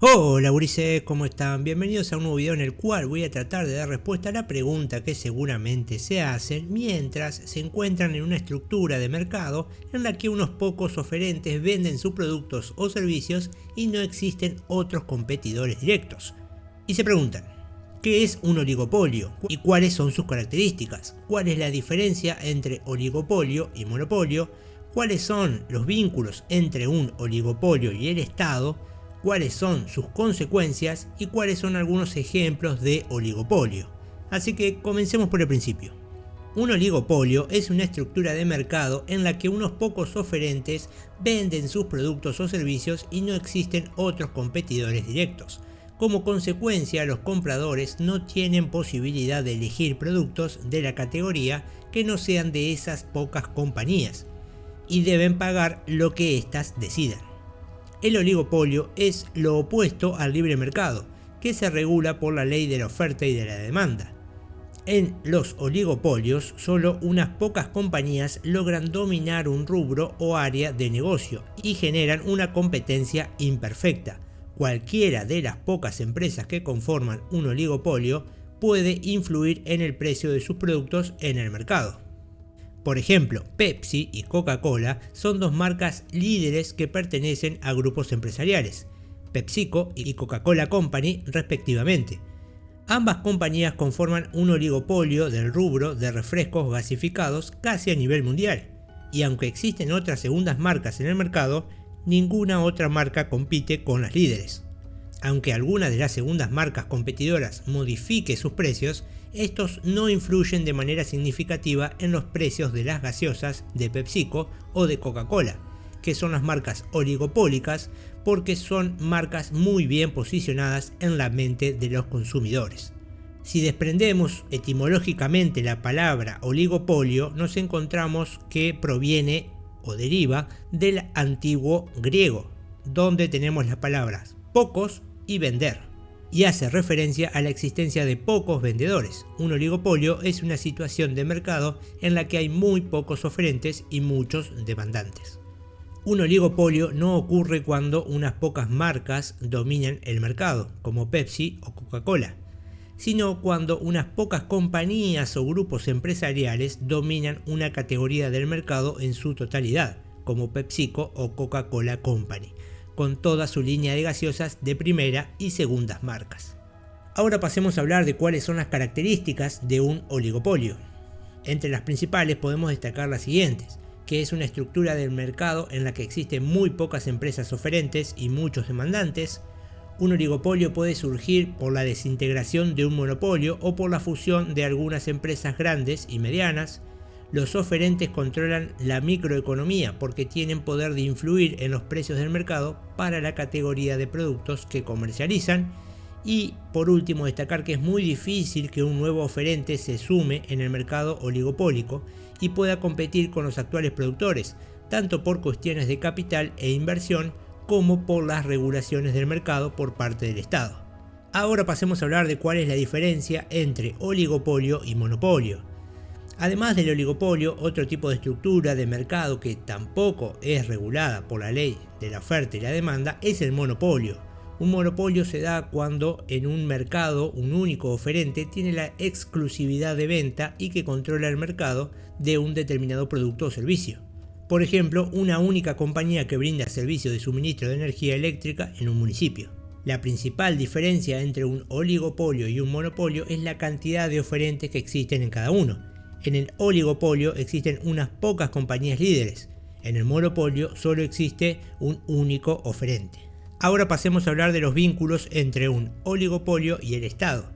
Hola gurises, ¿cómo están? Bienvenidos a un nuevo video en el cual voy a tratar de dar respuesta a la pregunta que seguramente se hacen mientras se encuentran en una estructura de mercado en la que unos pocos oferentes venden sus productos o servicios y no existen otros competidores directos. Y se preguntan, ¿qué es un oligopolio? ¿Y cuáles son sus características? ¿Cuál es la diferencia entre oligopolio y monopolio? ¿Cuáles son los vínculos entre un oligopolio y el Estado? ¿Cuáles son sus consecuencias y cuáles son algunos ejemplos de oligopolio? Así que comencemos por el principio. Un oligopolio es una estructura de mercado en la que unos pocos oferentes venden sus productos o servicios y no existen otros competidores directos. Como consecuencia, los compradores no tienen posibilidad de elegir productos de la categoría que no sean de esas pocas compañías y deben pagar lo que éstas decidan. El oligopolio es lo opuesto al libre mercado, que se regula por la ley de la oferta y de la demanda. En los oligopolios, solo unas pocas compañías logran dominar un rubro o área de negocio y generan una competencia imperfecta. Cualquiera de las pocas empresas que conforman un oligopolio puede influir en el precio de sus productos en el mercado. Por ejemplo, Pepsi y Coca-Cola son dos marcas líderes que pertenecen a grupos empresariales, PepsiCo y Coca-Cola Company respectivamente. Ambas compañías conforman un oligopolio del rubro de refrescos gasificados casi a nivel mundial, y aunque existen otras segundas marcas en el mercado, ninguna otra marca compite con las líderes. Aunque alguna de las segundas marcas competidoras modifique sus precios, estos no influyen de manera significativa en los precios de las gaseosas de PepsiCo o de Coca-Cola, que son las marcas oligopólicas porque son marcas muy bien posicionadas en la mente de los consumidores. Si desprendemos etimológicamente la palabra oligopolio, nos encontramos que proviene o deriva del antiguo griego, donde tenemos las palabras pocos y vender, y hace referencia a la existencia de pocos vendedores. Un oligopolio es una situación de mercado en la que hay muy pocos oferentes y muchos demandantes. Un oligopolio no ocurre cuando unas pocas marcas dominan el mercado, como Pepsi o Coca-Cola, sino cuando unas pocas compañías o grupos empresariales dominan una categoría del mercado en su totalidad, como PepsiCo o Coca-Cola Company, con toda su línea de gaseosas de primera y segundas marcas. Ahora pasemos a hablar de cuáles son las características de un oligopolio. Entre las principales podemos destacar las siguientes, que es una estructura del mercado en la que existen muy pocas empresas oferentes y muchos demandantes. Un oligopolio puede surgir por la desintegración de un monopolio o por la fusión de algunas empresas grandes y medianas. Los oferentes controlan la microeconomía porque tienen poder de influir en los precios del mercado para la categoría de productos que comercializan. Y por último, destacar que es muy difícil que un nuevo oferente se sume en el mercado oligopólico y pueda competir con los actuales productores, tanto por cuestiones de capital e inversión como por las regulaciones del mercado por parte del Estado. Ahora pasemos a hablar de cuál es la diferencia entre oligopolio y monopolio. Además del oligopolio, otro tipo de estructura de mercado que tampoco es regulada por la ley de la oferta y la demanda es el monopolio. Un monopolio se da cuando en un mercado un único oferente tiene la exclusividad de venta y que controla el mercado de un determinado producto o servicio. Por ejemplo, una única compañía que brinda servicio de suministro de energía eléctrica en un municipio. La principal diferencia entre un oligopolio y un monopolio es la cantidad de oferentes que existen en cada uno. En el oligopolio existen unas pocas compañías líderes, en el monopolio solo existe un único oferente. Ahora pasemos a hablar de los vínculos entre un oligopolio y el Estado.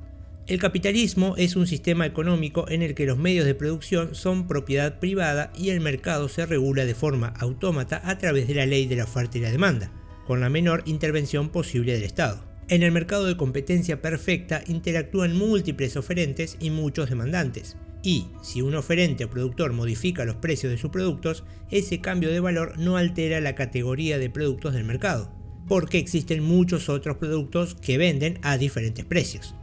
El capitalismo es un sistema económico en el que los medios de producción son propiedad privada y el mercado se regula de forma autómata a través de la ley de la oferta y la demanda, con la menor intervención posible del Estado. En el mercado de competencia perfecta interactúan múltiples oferentes y muchos demandantes. Y si un oferente o productor modifica los precios de sus productos, ese cambio de valor no altera la categoría de productos del mercado, porque existen muchos otros productos que venden a diferentes precios.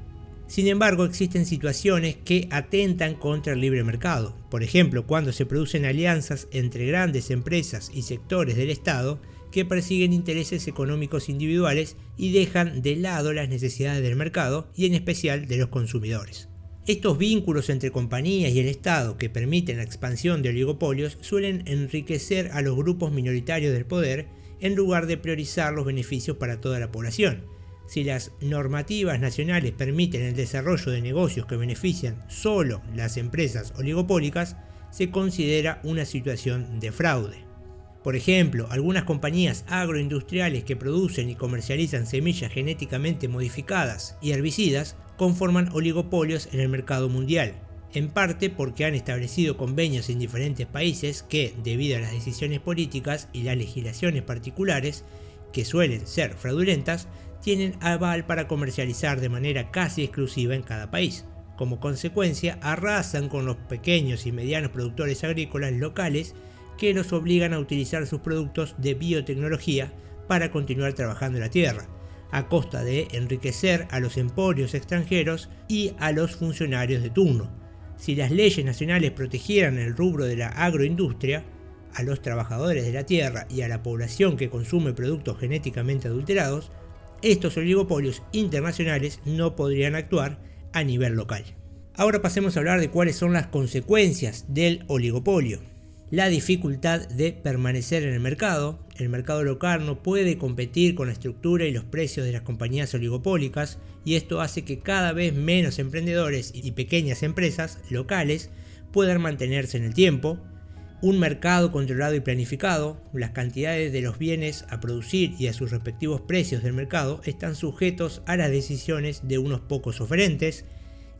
Sin embargo, existen situaciones que atentan contra el libre mercado. Por ejemplo, cuando se producen alianzas entre grandes empresas y sectores del Estado que persiguen intereses económicos individuales y dejan de lado las necesidades del mercado y en especial de los consumidores. Estos vínculos entre compañías y el Estado que permiten la expansión de oligopolios suelen enriquecer a los grupos minoritarios del poder en lugar de priorizar los beneficios para toda la población. Si las normativas nacionales permiten el desarrollo de negocios que benefician solo las empresas oligopólicas, se considera una situación de fraude. Por ejemplo, algunas compañías agroindustriales que producen y comercializan semillas genéticamente modificadas y herbicidas conforman oligopolios en el mercado mundial, en parte porque han establecido convenios en diferentes países que, debido a las decisiones políticas y las legislaciones particulares, que suelen ser fraudulentas, tienen aval para comercializar de manera casi exclusiva en cada país. Como consecuencia, arrasan con los pequeños y medianos productores agrícolas locales que los obligan a utilizar sus productos de biotecnología para continuar trabajando la tierra, a costa de enriquecer a los emporios extranjeros y a los funcionarios de turno. Si las leyes nacionales protegieran el rubro de la agroindustria, a los trabajadores de la tierra y a la población que consume productos genéticamente adulterados, estos oligopolios internacionales no podrían actuar a nivel local. Ahora pasemos a hablar de cuáles son las consecuencias del oligopolio. La dificultad de permanecer en el mercado local no puede competir con la estructura y los precios de las compañías oligopólicas, y esto hace que cada vez menos emprendedores y pequeñas empresas locales puedan mantenerse en el tiempo. Un mercado controlado y planificado, las cantidades de los bienes a producir y a sus respectivos precios del mercado están sujetos a las decisiones de unos pocos oferentes.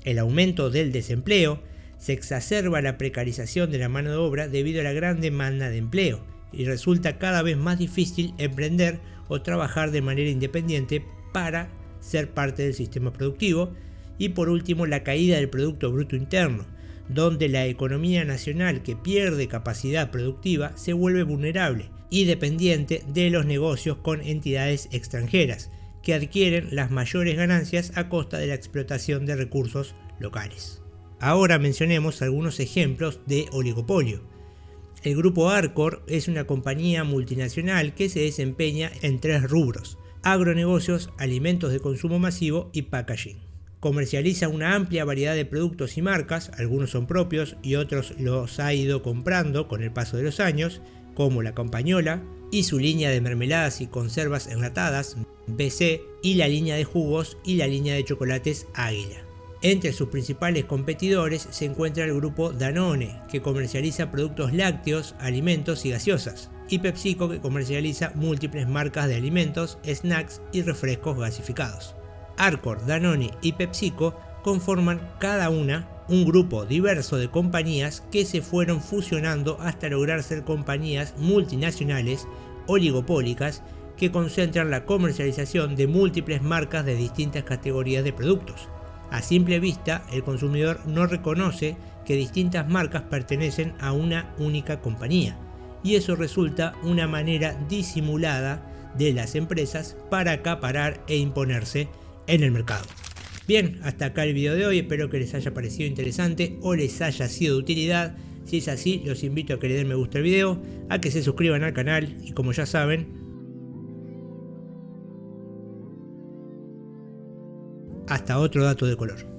El aumento del desempleo, se exacerba la precarización de la mano de obra debido a la gran demanda de empleo y resulta cada vez más difícil emprender o trabajar de manera independiente para ser parte del sistema productivo. Y por último, la caída del Producto Bruto Interno, donde la economía nacional que pierde capacidad productiva se vuelve vulnerable y dependiente de los negocios con entidades extranjeras que adquieren las mayores ganancias a costa de la explotación de recursos locales. Ahora mencionemos algunos ejemplos de oligopolio. El grupo Arcor es una compañía multinacional que se desempeña en 3 rubros: agronegocios, alimentos de consumo masivo y packaging. Comercializa una amplia variedad de productos y marcas, algunos son propios y otros los ha ido comprando con el paso de los años, como la Campañola y su línea de mermeladas y conservas enlatadas, BC, y la línea de jugos y la línea de chocolates Águila. Entre sus principales competidores se encuentra el grupo Danone, que comercializa productos lácteos, alimentos y gaseosas, y PepsiCo, que comercializa múltiples marcas de alimentos, snacks y refrescos gasificados. Arcor, Danone y PepsiCo conforman cada una un grupo diverso de compañías que se fueron fusionando hasta lograr ser compañías multinacionales oligopólicas que concentran la comercialización de múltiples marcas de distintas categorías de productos. A simple vista, el consumidor no reconoce que distintas marcas pertenecen a una única compañía, y eso resulta una manera disimulada de las empresas para acaparar e imponerse en el mercado. Bien, hasta acá el video de hoy, espero que les haya parecido interesante o les haya sido de utilidad. Si es así, los invito a que le den me gusta al video, a que se suscriban al canal y, como ya saben, hasta otro dato de color.